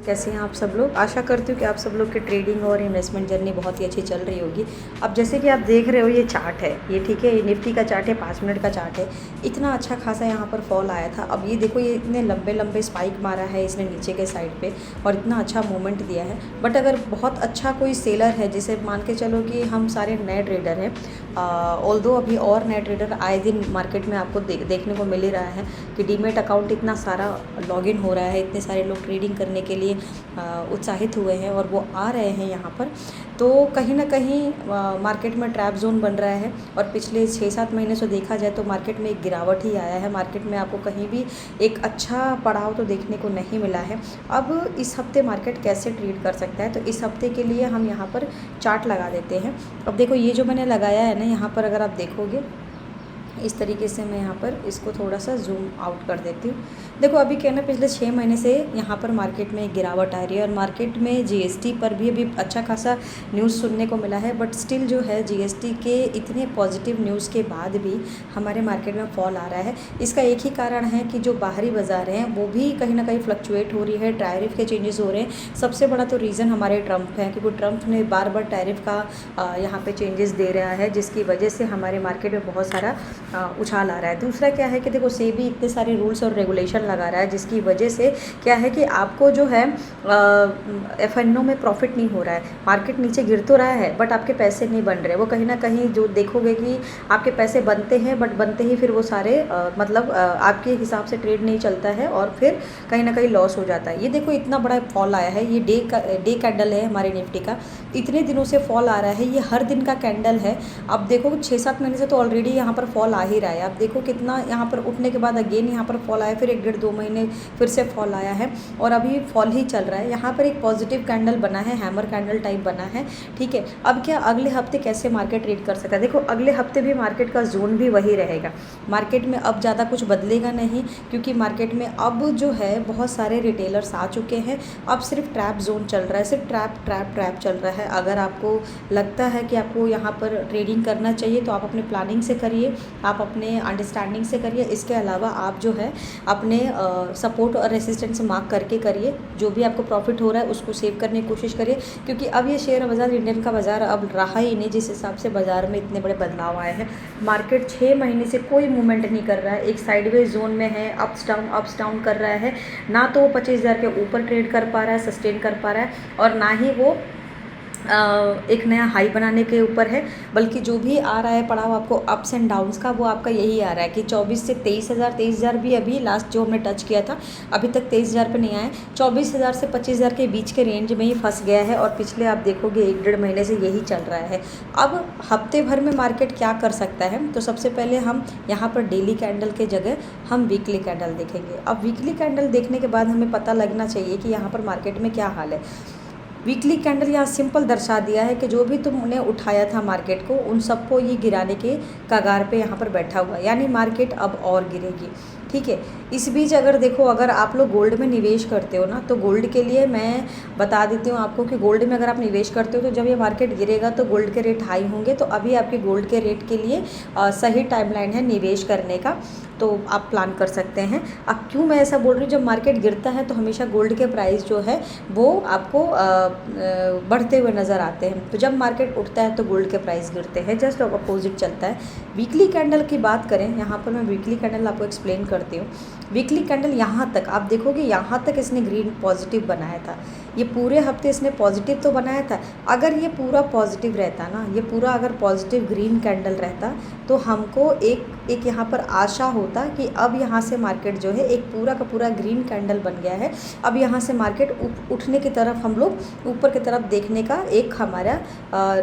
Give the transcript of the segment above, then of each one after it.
कैसे हैं आप सब लोग। आशा करती हूँ कि आप सब लोग की ट्रेडिंग और इन्वेस्टमेंट जर्नी बहुत ही अच्छी चल रही होगी। अब जैसे कि आप देख रहे हो ये चार्ट है, ये ठीक है, ये निफ्टी का चार्ट है, 5 मिनट का चार्ट है। इतना अच्छा खासा यहाँ पर फॉल आया था। अब ये देखो, ये इतने लंबे लंबे स्पाइक मारा है इसने नीचे के साइड पे और इतना अच्छा मूवमेंट दिया है। बट अगर बहुत अच्छा कोई सेलर है, जिसे मान के चलो कि हम सारे नए ट्रेडर हैं, ऑल्दो अभी और नए ट्रेडर आए दिन मार्केट में आपको देखने को मिल ही रहा है कि डीमेट अकाउंट इतना सारा लॉगिन हो रहा है, इतने सारे लोग ट्रेडिंग करने के लिए उत्साहित हुए हैं और वो आ रहे हैं यहाँ पर। तो कहीं ना कहीं मार्केट में ट्रैप जोन बन रहा है और पिछले 6-7 महीने से देखा जाए तो मार्केट में एक गिरावट ही आया है। मार्केट में आपको कहीं भी एक अच्छा पड़ाव तो देखने को नहीं मिला है। अब इस हफ्ते मार्केट कैसे ट्रेड कर सकता है, तो इस हफ्ते के लिए हम यहाँ पर चार्ट लगा देते हैं। अब देखो, ये जो मैंने लगाया है ना, यहाँ पर अगर आप देखोगे इस तरीके से, मैं यहाँ पर इसको थोड़ा सा जूम आउट कर देती हूँ। देखो, अभी क्या ना, पिछले 6 महीने से यहाँ पर मार्केट में गिरावट आ रही है और मार्केट में जीएसटी पर भी अभी अच्छा खासा न्यूज़ सुनने को मिला है। बट स्टिल जो है, जीएसटी के इतने पॉजिटिव न्यूज़ के बाद भी हमारे मार्केट में फॉल आ रहा है। इसका एक ही कारण है कि जो बाहरी बाज़ार हैं वो भी कहीं ना कहीं फ्लक्चुएट हो रही है, टैरिफ के चेंजेस हो रहे हैं। सबसे बड़ा तो रीज़न हमारे ट्रंप है, क्योंकि ट्रंप ने बार बार टैरिफ का यहाँ पे चेंजेस दे रहा है, जिसकी वजह से हमारे मार्केट में बहुत सारा उछाल आ रहा है। दूसरा क्या है कि देखो, सेबी इतने सारे रूल्स और रेगुलेशन लगा रहा है, जिसकी वजह से क्या है कि आपको जो है एफएनओ में प्रॉफिट नहीं हो रहा है। मार्केट नीचे गिर तो रहा है बट आपके पैसे नहीं बन रहे। वो कहीं ना कहीं जो देखोगे कि आपके पैसे बनते हैं, बट बनते ही फिर वो सारे आपके हिसाब से ट्रेड नहीं चलता है और फिर कहीं ना कहीं लॉस हो जाता है। ये देखो, इतना बड़ा फॉल आया है, ये डे कैंडल है हमारे निफ्टी का। इतने दिनों से फॉल आ रहा है, ये हर दिन का कैंडल है। अब देखो, 6-7 महीने से तो ऑलरेडी यहाँ पर फॉल आ ही रहा है। आप देखो कितना यहाँ पर उठने के बाद अगेन यहाँ पर फॉल आया, फिर 1-1.5-2 महीने फिर से फॉल आया है और अभी फॉल ही चल रहा है। यहाँ पर एक पॉजिटिव कैंडल बना है, हैमर कैंडल टाइप बना है, ठीक है। अब क्या अगले हफ्ते कैसे मार्केट ट्रेड कर सकता है? देखो, अगले हफ्ते भी मार्केट का जोन भी वही रहेगा। मार्केट में अब ज़्यादा कुछ बदलेगा नहीं, क्योंकि मार्केट में अब जो है बहुत सारे रिटेलर्स आ चुके हैं। अब सिर्फ ट्रैप जोन चल रहा है, सिर्फ ट्रैप चल रहा है। अगर आपको लगता है कि आपको यहाँ पर ट्रेडिंग करना चाहिए तो आप अपने प्लानिंग से करिए, आप अपने अंडरस्टैंडिंग से करिए। इसके अलावा आप जो है अपने सपोर्ट और रेसिस्टेंस मार्क करके करिए। जो भी आपको प्रॉफिट हो रहा है उसको सेव करने की कोशिश करिए, क्योंकि अब ये शेयर बाज़ार, इंडियन का बाज़ार अब रहा ही नहीं जिस हिसाब से बाज़ार में इतने बड़े बदलाव आए हैं। मार्केट 6 महीने से कोई मूवमेंट नहीं कर रहा है, एक साइडवेज जोन में है, अप्स डाउन कर रहा है। ना तो वो 25,000 के ऊपर ट्रेड कर पा रहा है, सस्टेन कर पा रहा है, और ना ही वो एक नया हाई बनाने के ऊपर है। बल्कि जो भी आ रहा है पड़ाव आपको अप्स एंड डाउन्स का, वो आपका यही आ रहा है कि 24 से 23,000 भी अभी लास्ट जो हमने टच किया था अभी तक 23,000 पे नहीं आया है। 24,000 से 25,000 के बीच के रेंज में ही फंस गया है और पिछले आप देखोगे 1-1.5 महीने से यही चल रहा है। अब हफ्ते भर में मार्केट क्या कर सकता है, तो सबसे पहले हम यहाँ पर डेली कैंडल के जगह हम वीकली कैंडल देखेंगे। अब वीकली कैंडल देखने के बाद हमें पता लगना चाहिए कि यहाँ पर मार्केट में क्या हाल है। वीकली कैंडल यहाँ सिंपल दर्शा दिया है कि जो भी तुमने उठाया था मार्केट को, उन सबको ये गिराने के कगार पे यहाँ पर बैठा हुआ है, यानी मार्केट अब और गिरेगी, ठीक है। इस बीच अगर देखो, अगर आप लोग गोल्ड में निवेश करते हो ना, तो गोल्ड के लिए मैं बता देती हूँ आपको कि गोल्ड में अगर आप निवेश करते हो तो जब ये मार्केट गिरेगा तो गोल्ड के रेट हाई होंगे। तो अभी आपके गोल्ड के रेट के लिए सही टाइमलाइन है निवेश करने का, तो आप प्लान कर सकते हैं। अब क्यों मैं ऐसा बोल रही हूँ, जब मार्केट गिरता है तो हमेशा गोल्ड के प्राइस जो है वो आपको बढ़ते हुए नज़र आते हैं, तो जब मार्केट उठता है तो गोल्ड के प्राइस गिरते हैं, जस्ट अपोजिट चलता है। वीकली कैंडल की बात करें, यहाँ पर मैं वीकली कैंडल आपको एक्सप्लेन करती हूँ। वीकली कैंडल यहाँ तक आप देखोगे, यहाँ तक इसने ग्रीन पॉजिटिव बनाया था, ये पूरे हफ्ते इसने पॉजिटिव तो बनाया था। अगर ये पूरा पॉजिटिव रहता ना, ये पूरा अगर पॉजिटिव ग्रीन कैंडल रहता, तो हमको एक यहाँ पर आशा होता कि अब यहाँ से मार्केट जो है एक पूरा का पूरा ग्रीन कैंडल बन गया है। अब यहाँ से मार्केट उठने की तरफ, हम लोग ऊपर की तरफ देखने का एक हमारा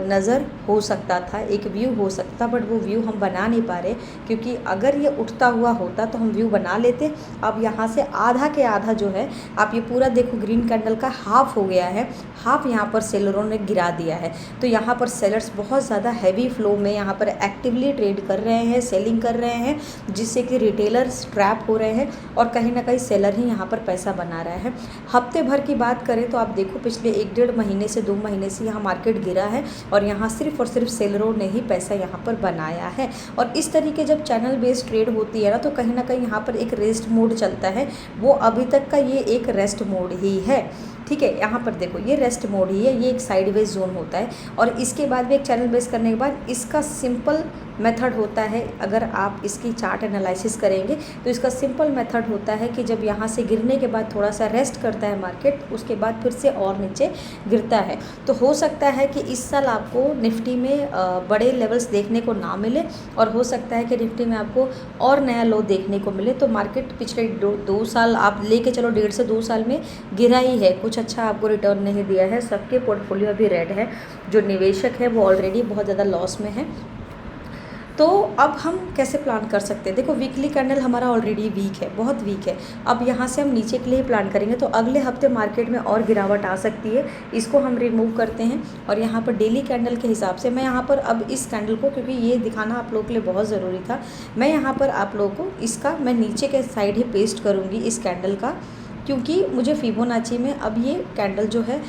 नज़र हो सकता था, एक व्यू हो सकता, बट वो व्यू हम बना नहीं पा रहे, क्योंकि अगर ये उठता हुआ होता तो हम व्यू बना लेते। अब यहाँ से आधा के आधा जो है, आप ये पूरा देखो, ग्रीन कैंडल का हाफ हो गया है, हाफ यहाँ पर सेलरों ने गिरा दिया है। तो यहाँ पर सेलर्स बहुत ज़्यादा हैवी फ्लो में यहाँ पर एक्टिवली ट्रेड कर रहे हैं, सेलिंग कर रहे हैं, जिससे कि रिटेलर्स ट्रैप हो रहे हैं और कहीं ना कहीं सेलर ही यहाँ पर पैसा बना रहा है। हफ्ते भर की बात करें तो आप देखो, पिछले 1-1.5 महीने से 2 महीने से यहाँ मार्केट गिरा है और यहाँ सिर्फ और सिर्फ सेलरों ने ही पैसा यहाँ पर बनाया है। और इस तरीके जब चैनल बेस्ड ट्रेड होती है ना, तो कहीं ना कहीं यहाँ पर एक रेस्ट रेस्ट मोड चलता है, वो अभी तक का ये एक रेस्ट मोड ही है। ठीक है, यहाँ पर देखो ये रेस्ट मोड ही है, ये एक साइडवेज जोन होता है। और इसके बाद भी एक चैनल बेस करने के बाद इसका सिंपल मेथड होता है, अगर आप इसकी चार्ट एनालिसिस करेंगे तो इसका सिंपल मेथड होता है कि जब यहाँ से गिरने के बाद थोड़ा सा रेस्ट करता है मार्केट, उसके बाद फिर से और नीचे गिरता है। तो हो सकता है कि इस साल आपको निफ्टी में बड़े लेवल्स देखने को ना मिले, और हो सकता है कि निफ्टी में आपको और नया लो देखने को मिले। तो मार्केट पिछले दो साल आप लेके चलो, 1.5 से 2 साल में गिरा ही है, कुछ अच्छा आपको रिटर्न नहीं दिया है, सबके पोर्टफोलियो अभी रेड है, जो निवेशक है वो ऑलरेडी बहुत ज़्यादा लॉस में है। तो अब हम कैसे प्लान कर सकते हैं? देखो वीकली कैंडल हमारा ऑलरेडी वीक है, बहुत वीक है। अब यहाँ से हम नीचे के लिए प्लान करेंगे तो अगले हफ्ते मार्केट में और गिरावट आ सकती है, इसको हम रिमूव करते हैं। और यहाँ पर डेली कैंडल के हिसाब से मैं यहाँ पर अब इस कैंडल को, क्योंकि ये दिखाना आप लोगों के लिए बहुत ज़रूरी था, मैं यहाँ पर आप लोगों को इसका मैं नीचे के साइड ही पेस्ट करूँगी इस कैंडल का, क्योंकि मुझे फिबोनाची में अब ये कैंडल जो है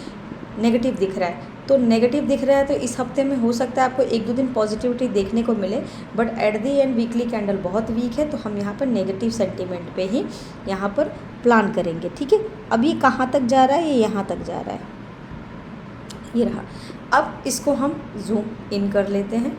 नेगेटिव दिख रहा है। तो नेगेटिव दिख रहा है तो इस हफ्ते में हो सकता है आपको 1-2 दिन पॉजिटिविटी देखने को मिले, but at the and weekly candle बहुत वीक है, तो हम यहाँ पर नेगेटिव सेंटीमेंट पे ही यहाँ पर प्लान करेंगे। ठीक है, अब ये कहाँ तक जा रहा है? ये यहाँ तक जा रहा है, ये रहा। अब इसको हम जूम इन कर लेते हैं।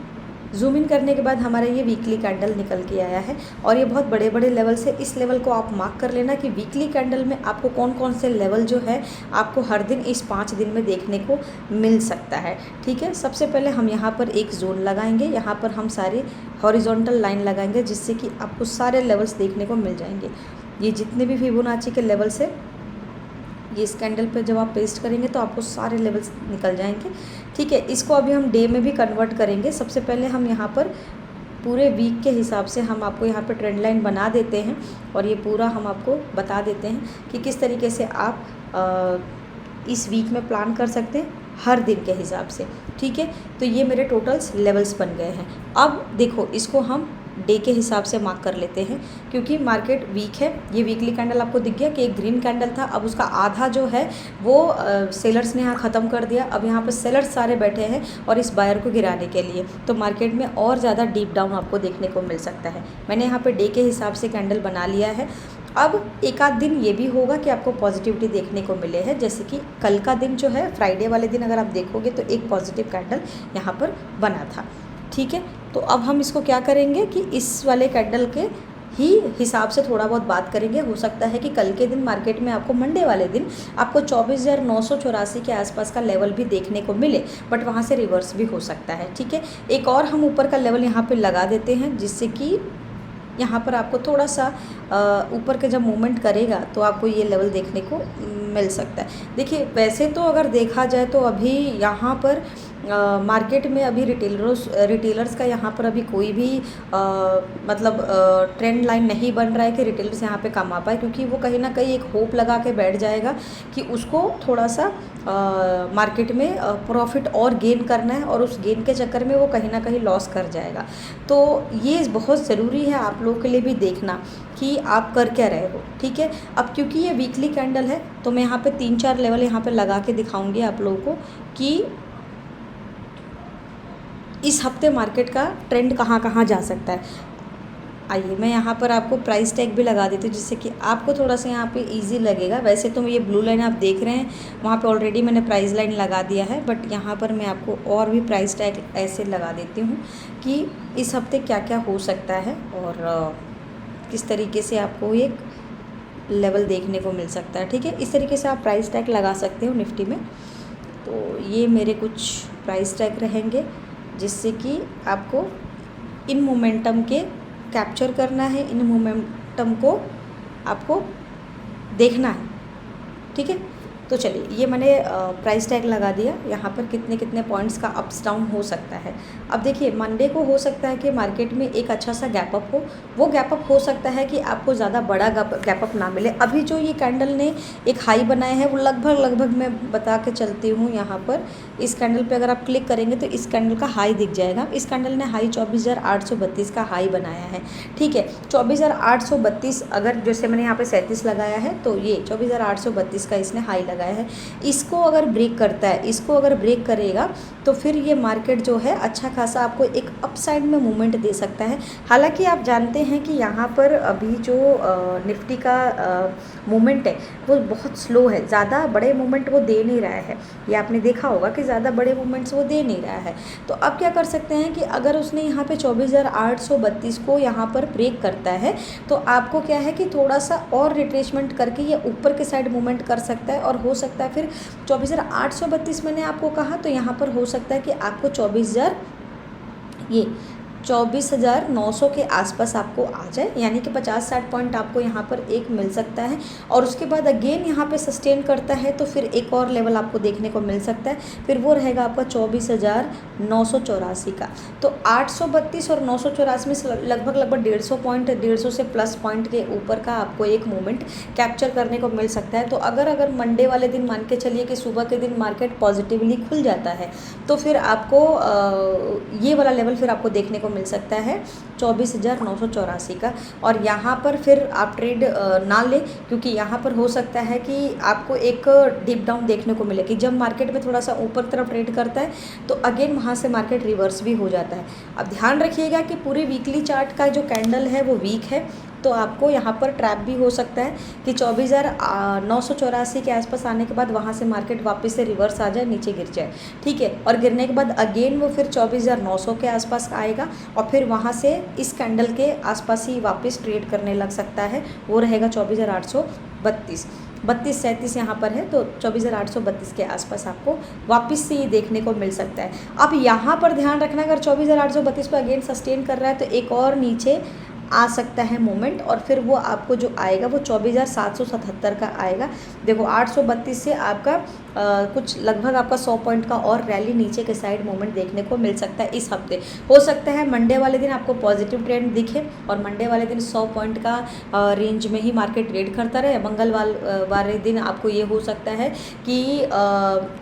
जूम इन करने के बाद हमारा ये वीकली कैंडल निकल के आया है, और ये बहुत बड़े बड़े लेवल से, इस लेवल को आप मार्क कर लेना कि वीकली कैंडल में आपको कौन कौन से लेवल जो है आपको हर दिन इस 5 दिन में देखने को मिल सकता है। ठीक है, सबसे पहले हम यहाँ पर एक जोन लगाएंगे, यहाँ पर हम सारे हॉरिजॉन्टल लाइन लगाएंगे, जिससे कि आपको सारे लेवल्स देखने को मिल जाएंगे। ये जितने भी फिबोनाची के लेवल्स है, ये इस कैंडल पे जब आप पेस्ट करेंगे तो आपको सारे लेवल्स निकल जाएंगे। ठीक है, इसको अभी हम डे में भी कन्वर्ट करेंगे। सबसे पहले हम यहाँ पर पूरे वीक के हिसाब से हम आपको यहाँ पर ट्रेंड लाइन बना देते हैं, और ये पूरा हम आपको बता देते हैं कि किस तरीके से आप इस वीक में प्लान कर सकते हैं हर दिन के हिसाब से। ठीक है, तो ये मेरे टोटल्स लेवल्स बन गए हैं। अब देखो, इसको हम डे के हिसाब से मार्क कर लेते हैं, क्योंकि मार्केट वीक है। ये वीकली कैंडल आपको दिख गया कि एक ग्रीन कैंडल था, अब उसका आधा जो है वो सेलर्स ने यहाँ ख़त्म कर दिया। अब यहाँ पर सेलर्स सारे बैठे हैं और इस बायर को गिराने के लिए, तो मार्केट में और ज़्यादा डीप डाउन आपको देखने को मिल सकता है। मैंने यहाँ पर डे के हिसाब से कैंडल बना लिया है। अब एक आध दिन ये भी होगा कि आपको पॉजिटिविटी देखने को मिले है, जैसे कि कल का दिन जो है, फ्राइडे वाले दिन अगर आप देखोगे तो एक पॉजिटिव कैंडल यहाँ पर बना था। ठीक है, तो अब हम इसको क्या करेंगे कि इस वाले कैंडल के ही हिसाब से थोड़ा बहुत बात करेंगे। हो सकता है कि कल के दिन मार्केट में आपको, मंडे वाले दिन आपको 24,984 के आसपास का लेवल भी देखने को मिले, बट वहाँ से रिवर्स भी हो सकता है। ठीक है, एक और हम ऊपर का लेवल यहाँ पे लगा देते हैं, जिससे कि यहाँ पर आपको थोड़ा सा ऊपर के जब मूवमेंट करेगा तो आपको ये लेवल देखने को मिल सकता है। देखिए, वैसे तो अगर देखा जाए तो अभी यहाँ पर मार्केट में अभी रिटेलर्स का यहाँ पर अभी कोई भी मतलब ट्रेंड लाइन नहीं बन रहा है कि रिटेलर्स यहाँ पे कमा पाए, क्योंकि वो कहीं ना कहीं एक होप लगा के बैठ जाएगा कि उसको थोड़ा सा मार्केट में प्रॉफिट और गेन करना है, और उस गेन के चक्कर में वो कहीं ना कहीं लॉस कर जाएगा। तो ये बहुत ज़रूरी है आप लोगों के लिए भी देखना कि आप कर क्या रहे हो। ठीक है, अब क्योंकि ये वीकली कैंडल है तो मैं यहाँ पे 3-4 लेवल यहाँ पे लगा के दिखाऊंगी आप लोगों को कि इस हफ्ते मार्केट का ट्रेंड कहाँ कहाँ जा सकता है। आइए, मैं यहाँ पर आपको प्राइस टैग भी लगा देती हूँ, जिससे कि आपको थोड़ा सा यहाँ पे इजी लगेगा। वैसे तो ये ब्लू लाइन आप देख रहे हैं, वहाँ पे ऑलरेडी मैंने प्राइस लाइन लगा दिया है, बट यहाँ पर मैं आपको और भी प्राइस टैग ऐसे लगा देती हूँ कि इस हफ्ते क्या क्या हो सकता है और किस तरीके से आपको एक लेवल देखने को मिल सकता है। ठीक है, इस तरीके से आप प्राइस टैग लगा सकते हो निफ्टी में। तो ये मेरे कुछ प्राइस टैग रहेंगे, जिससे कि आपको इन मोमेंटम के कैप्चर करना है, इन मोमेंटम को आपको देखना है। ठीक है, तो चलिए, ये मैंने प्राइस टैग लगा दिया। यहाँ पर कितने कितने पॉइंट्स का अप्स डाउन हो सकता है। अब देखिए, मंडे को हो सकता है कि मार्केट में एक अच्छा सा गैप अप हो। वो गैप अप हो सकता है कि आपको ज़्यादा बड़ा गैप अप ना मिले। अभी जो ये कैंडल ने एक हाई बनाया है, वो लगभग मैं बता के चलती हूँ, यहाँ पर इस कैंडल पे अगर आप क्लिक करेंगे तो इस कैंडल का हाई दिख जाएगा। इस कैंडल ने हाई 24,832 का हाई बनाया है। ठीक है, 24,832, अगर जैसे मैंने यहाँ पे 37 लगाया है, तो ये 24,832 का इसने हाई गया है, इसको अगर ब्रेक करता है, इसको अगर ब्रेक करेगा तो फिर ये मार्केट जो है अच्छा खासा आपको एक अपसाइड में मूवमेंट दे सकता है। हालांकि आप जानते हैं कि यहाँ पर अभी जो निफ्टी का मूवमेंट है वो बहुत स्लो है, ज़्यादा बड़े मूवमेंट वो दे नहीं रहा है। ये आपने देखा होगा कि ज़्यादा बड़े मूवमेंट्स वो दे नहीं रहा है। तो अब क्या कर सकते हैं कि अगर उसने यहाँ पे 24,832 को यहाँ पर ब्रेक करता है तो आपको क्या है कि थोड़ा सा और रिट्रेसमेंट करके ये ऊपर के साइड मूवमेंट कर सकता है, और हो सकता है फिर 24,832 मैंने आपको कहा, तो यहाँ पर हो सकता है कि आपको 24,900 के आसपास आपको आ जाए, यानी कि 50-60 पॉइंट आपको यहाँ पर एक मिल सकता है। और उसके बाद अगेन यहाँ पे सस्टेन करता है तो फिर एक और लेवल आपको देखने को मिल सकता है, फिर वो रहेगा आपका 24,984 का। तो 832 और 984 में लगभग 150 पॉइंट, 150 से प्लस पॉइंट के ऊपर का आपको एक मूवमेंट कैप्चर करने को मिल सकता है। तो अगर मंडे वाले दिन मान के चलिए कि सुबह के दिन मार्केट पॉजिटिवली खुल जाता है तो फिर आपको ये वाला लेवल फिर आपको देखने को मिल सकता है 24,984 का। और यहाँ पर फिर आप ट्रेड ना लें, क्योंकि यहाँ पर हो सकता है कि आपको एक डीप डाउन देखने को मिले कि जब मार्केट में थोड़ा सा ऊपर तरफ ट्रेड करता है तो अगेन वहाँ से मार्केट रिवर्स भी हो जाता है। अब ध्यान रखिएगा कि पूरे वीकली चार्ट का जो कैंडल है वो वीक है, तो आपको यहाँ पर ट्रैप भी हो सकता है कि 24,984 के आसपास आने के बाद वहाँ से मार्केट वापस से रिवर्स आ जाए, नीचे गिर जाए, ठीक है। और गिरने के बाद अगेन वो फिर 24,900 के आसपास आएगा और फिर वहाँ से इस कैंडल के आसपास ही वापस ट्रेड करने लग सकता है, वो रहेगा 24,832। 32-37 यहाँ पर है, तो 24,832 के आसपास आपको वापस से ये देखने को मिल सकता है। अब यहाँ पर ध्यान रखना, अगर 24,832 पर अगेन सस्टेन कर रहा है तो एक और नीचे आ सकता है मोमेंट, और फिर वो आपको जो आएगा वो 24,777 का आएगा। देखो 832 से आपका कुछ लगभग आपका 100 पॉइंट का और रैली नीचे के साइड मोमेंट देखने को मिल सकता है इस हफ्ते। हो सकता है मंडे वाले दिन आपको पॉजिटिव ट्रेंड दिखे और मंडे वाले दिन 100 पॉइंट का रेंज में ही मार्केट ट्रेड करता रहे। मंगलवार वाले दिन आपको ये हो सकता है कि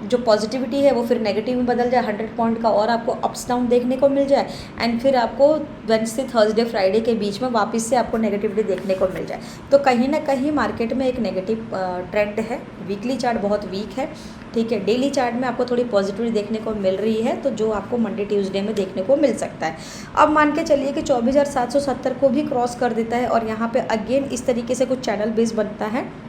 जो पॉजिटिविटी है वो फिर नेगेटिव में बदल जाए, 100 पॉइंट का और आपको अप्स डाउन देखने को मिल जाए, एंड फिर आपको वेडनेसडे थर्सडे फ्राइडे के बीच में वापस से आपको नेगेटिविटी देखने को मिल जाए। तो कहीं ना कहीं मार्केट में एक नेगेटिव ट्रेंड है। वीकली चार्ट बहुत वीक है, ठीक है। डेली चार्ट में आपको थोड़ी पॉजिटिविटी देखने को मिल रही है, तो जो आपको मंडे ट्यूसडे में देखने को मिल सकता है। अब मान के चलिए कि 24,770 को भी क्रॉस कर देता है और यहाँ पे अगेन इस तरीके से कुछ चैनल बेस बनता है,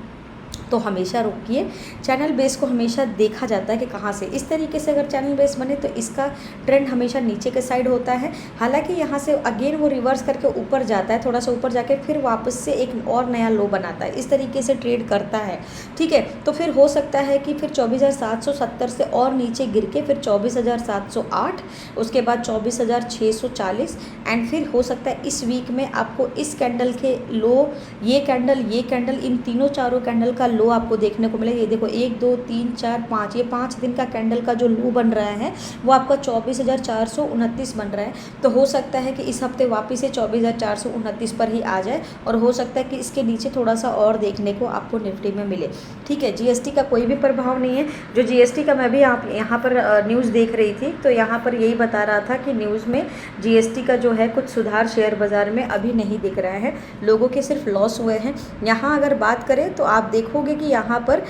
तो हमेशा रोकिए। चैनल बेस को हमेशा देखा जाता है कि कहाँ से, इस तरीके से अगर चैनल बेस बने तो इसका ट्रेंड हमेशा नीचे के साइड होता है। हालांकि यहाँ से अगेन वो रिवर्स करके ऊपर जाता है, थोड़ा सा ऊपर जाके फिर वापस से एक और नया लो बनाता है, इस तरीके से ट्रेड करता है, ठीक है। तो फिर हो सकता है कि फिर 24,770 से और नीचे गिर के फिर 24,708, उसके बाद 24,640, एंड फिर हो सकता है इस वीक में आपको इस कैंडल के लो, ये कैंडल, इन तीनों चारों कैंडल का लो आपको देखने को मिलेगा। ये देखो 1 2 3 4 5, ये 5 दिन का कैंडल का जो लो बन रहा है वो आपका 24,429 बन रहा है। तो हो सकता है कि इस हफ्ते वापस से 24,429 पर ही आ जाए, और हो सकता है कि इसके नीचे थोड़ा सा और देखने को आपको निफ्टी में मिले, ठीक है। जीएसटी का कोई भी प्रभाव नहीं है। जो जीएसटी का मैं भी यहाँ पर न्यूज़ देख रही थी, तो यहाँ पर यही बता रहा था कि न्यूज़ में जीएसटी का जो है कुछ सुधार शेयर बाज़ार में अभी नहीं दिख रहा है, लोगों के सिर्फ लॉस हुए हैं। यहाँ अगर बात करें तो आप देखोगे कि यहाँ पर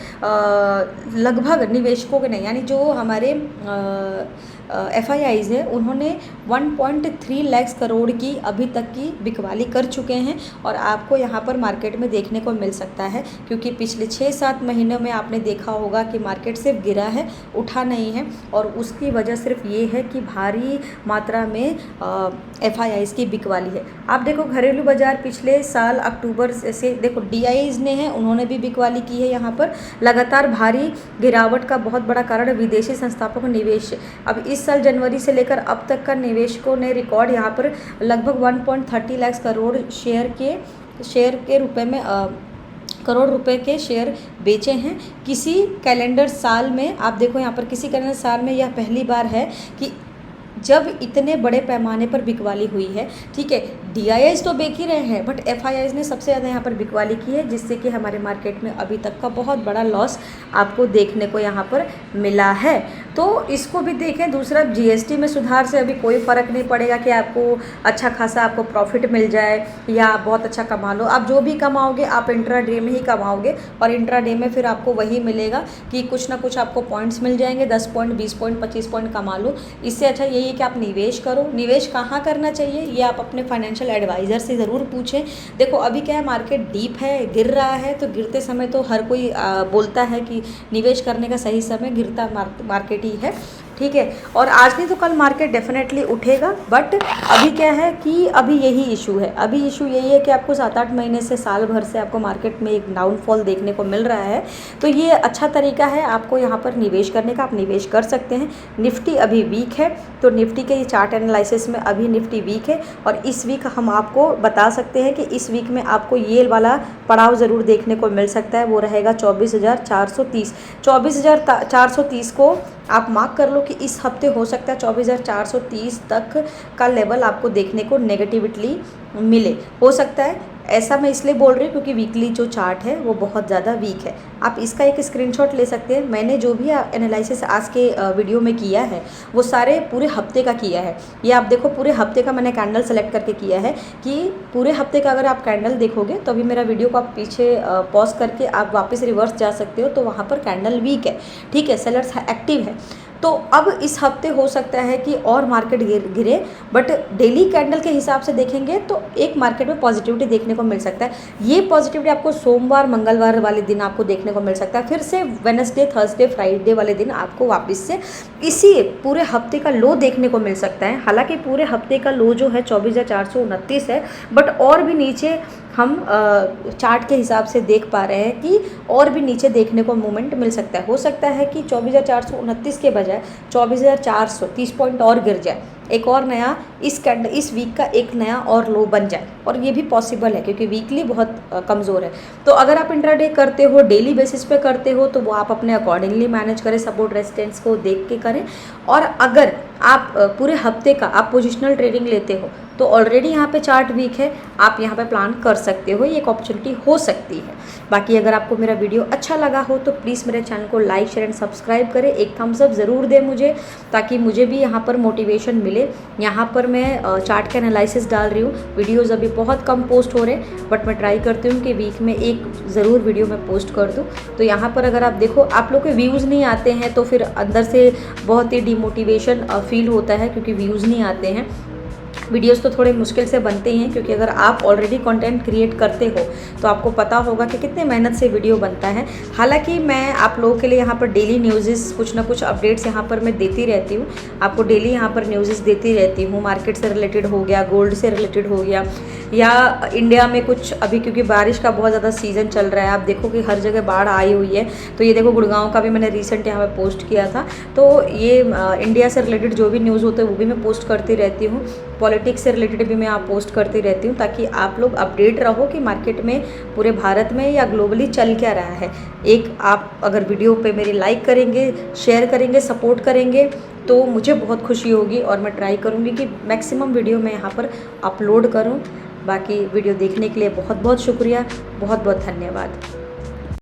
लगभग निवेशकों के नहीं, यानी जो हमारे FIIs है उन्होंने 1.3 लाख करोड़ की अभी तक की बिकवाली कर चुके हैं, और आपको यहाँ पर मार्केट में देखने को मिल सकता है, क्योंकि पिछले 6-7 महीनों में आपने देखा होगा कि मार्केट सिर्फ गिरा है, उठा नहीं है, और उसकी वजह सिर्फ ये है कि भारी मात्रा में FIIs की बिकवाली है। आप देखो घरेलू बाजार पिछले साल अक्टूबर से देखो DIIs ने हैं, उन्होंने भी बिकवाली की है। यहाँ पर लगातार भारी गिरावट का बहुत बड़ा कारण विदेशी संस्थापक निवेश। अब इस साल जनवरी से लेकर अब तक का निवेशकों ने रिकॉर्ड यहाँ पर लगभग 1.30 लाख करोड़ शेयर के रुपए में करोड़ रुपए के शेयर बेचे हैं किसी कैलेंडर साल में। आप देखो यहाँ पर किसी कैलेंडर साल में यह पहली बार है कि जब इतने बड़े पैमाने पर बिकवाली हुई है, ठीक है। DIIs तो बेच ही रहे हैं, बट FIIs ने सबसे ज़्यादा यहाँ पर बिकवाली की है, जिससे कि हमारे मार्केट में अभी तक का बहुत बड़ा लॉस आपको देखने को यहाँ पर मिला है। तो इसको भी देखें। दूसरा, जीएसटी में सुधार से अभी कोई फ़र्क नहीं पड़ेगा कि आपको अच्छा खासा आपको प्रॉफिट मिल जाए या आप बहुत अच्छा कमा लो। आप जो भी कमाओगे आप इंट्राडे में ही कमाओगे, और इंट्राडे में फिर आपको वही मिलेगा कि कुछ ना कुछ आपको पॉइंट्स मिल जाएंगे, 10 पॉइंट, 20 पॉइंट, 25 पॉइंट कमा लो। इससे अच्छा यही है कि आप निवेश करो। निवेश कहाँ करना चाहिए ये आप अपने फाइनेंशियल एडवाइज़र से ज़रूर पूछें। देखो अभी क्या है, मार्केट डीप है, गिर रहा है, तो गिरते समय तो हर कोई बोलता है कि निवेश करने का सही समय गिरता मार्केट ही है, ठीक है। और आज नहीं तो कल मार्केट डेफिनेटली उठेगा, बट अभी क्या है कि अभी यही इशू है। अभी इशू यही है कि आपको 7-8 महीने से, साल भर से आपको मार्केट में एक डाउनफॉल देखने को मिल रहा है। तो ये अच्छा तरीका है आपको यहाँ पर निवेश करने का, आप निवेश कर सकते हैं। निफ्टी अभी वीक है, तो निफ्टी के चार्ट एनालिसिस में अभी निफ्टी वीक है, और इस वीक हम आपको बता सकते हैं कि इस वीक में आपको ये वाला पड़ाव ज़रूर देखने को मिल सकता है, वो रहेगा 24,430। 24,430 को आप मार्क कर लो कि इस हफ्ते हो सकता है 24,430 तक का लेवल आपको देखने को नेगेटिविटी मिले, हो सकता है। ऐसा मैं इसलिए बोल रही हूँ क्योंकि वीकली जो चार्ट है वो बहुत ज़्यादा वीक है। आप इसका एक स्क्रीनशॉट ले सकते हैं। मैंने जो भी एनालिसिस आज के वीडियो में किया है वो सारे पूरे हफ्ते का किया है। ये आप देखो, पूरे हफ्ते का मैंने कैंडल सेलेक्ट करके किया है कि पूरे हफ्ते का अगर आप कैंडल देखोगे तो अभी मेरा वीडियो को आप पीछे पॉज करके आप वापस रिवर्स जा सकते हो, तो वहाँ पर कैंडल वीक है, ठीक है, सेलर्स एक्टिव है। तो अब इस हफ्ते हो सकता है कि और मार्केट गिरे, बट डेली कैंडल के हिसाब से देखेंगे तो एक मार्केट में पॉजिटिविटी देखने को मिल सकता है। ये पॉजिटिविटी आपको सोमवार, मंगलवार वाले दिन आपको देखने को मिल सकता है। फिर से वेडनेसडे, थर्सडे, फ्राइडे वाले दिन आपको वापस से इसी पूरे हफ्ते का लो देखने को मिल सकता है। हालांकि पूरे हफ्ते का लो जो है 24,429 है, बट और भी नीचे हम चार्ट के हिसाब से देख पा रहे हैं कि और भी नीचे देखने को मूवमेंट मिल सकता है। हो सकता है कि 24,429 के बजाय 24,430 पॉइंट और गिर जाए, एक और नया इस वीक का एक नया और लो बन जाए, और ये भी पॉसिबल है क्योंकि वीकली बहुत कमज़ोर है। तो अगर आप इंट्राडे करते हो, डेली बेसिस पे करते हो, तो वो आप अपने अकॉर्डिंगली मैनेज करें, सपोर्ट रेजिस्टेंस को देख के करें। और अगर आप पूरे हफ्ते का आप पोजिशनल ट्रेडिंग लेते हो तो ऑलरेडी यहाँ पे चार्ट वीक है, आप यहाँ पे प्लान कर सकते हो, ये एक अपॉर्चुनिटी हो सकती है। बाकी अगर आपको मेरा वीडियो अच्छा लगा हो तो प्लीज़ मेरे चैनल को लाइक, शेयर एंड सब्सक्राइब करें, एक थम्स अप ज़रूर दें मुझे, ताकि मुझे भी यहाँ पर मोटिवेशन मिले। यहाँ पर मैं चार्ट का एनालिसिस डाल रही हूँ, वीडियोज़ अभी बहुत कम पोस्ट हो रहे, बट मैं ट्राई करती हूँ कि वीक में एक ज़रूर वीडियो मैं पोस्ट कर दूँ। तो यहाँ पर अगर आप देखो, आप लोग के व्यूज़ नहीं आते हैं तो फिर अंदर से बहुत ही डिमोटिवेशन फील होता है, क्योंकि व्यूज़ नहीं आते हैं। वीडियोस तो थोड़े मुश्किल से बनते ही हैं, क्योंकि अगर आप ऑलरेडी कंटेंट क्रिएट करते हो तो आपको पता होगा कि कितने मेहनत से वीडियो बनता है। हालांकि मैं आप लोगों के लिए यहाँ पर डेली न्यूज़ेस, कुछ ना कुछ अपडेट्स यहाँ पर मैं देती रहती हूँ, आपको डेली यहाँ पर न्यूज़ेस देती रहती हूँ। मार्केट से रिलेटेड हो गया, गोल्ड से रिलेटेड हो गया, या इंडिया में कुछ अभी क्योंकि बारिश का बहुत ज़्यादा सीज़न चल रहा है, आप देखो कि हर जगह बाढ़ आई हुई है। तो ये देखो, गुड़गांव का भी मैंने रिसेंट यहाँ पर पोस्ट किया था। तो ये इंडिया से रिलेटेड जो भी न्यूज़ होते हैं वो भी मैं पोस्ट करती रहती हूँ। पॉलिटिक्स से रिलेटेड भी मैं आप पोस्ट करती रहती हूँ, ताकि आप लोग अपडेट रहो कि मार्केट में पूरे भारत में या ग्लोबली चल क्या रहा है। एक आप अगर वीडियो पे मेरी लाइक करेंगे, शेयर करेंगे, सपोर्ट करेंगे तो मुझे बहुत खुशी होगी, और मैं ट्राई करूँगी कि मैक्सिमम वीडियो मैं यहाँ पर अपलोड करूँ। बाकी वीडियो देखने के लिए बहुत बहुत शुक्रिया, बहुत बहुत धन्यवाद।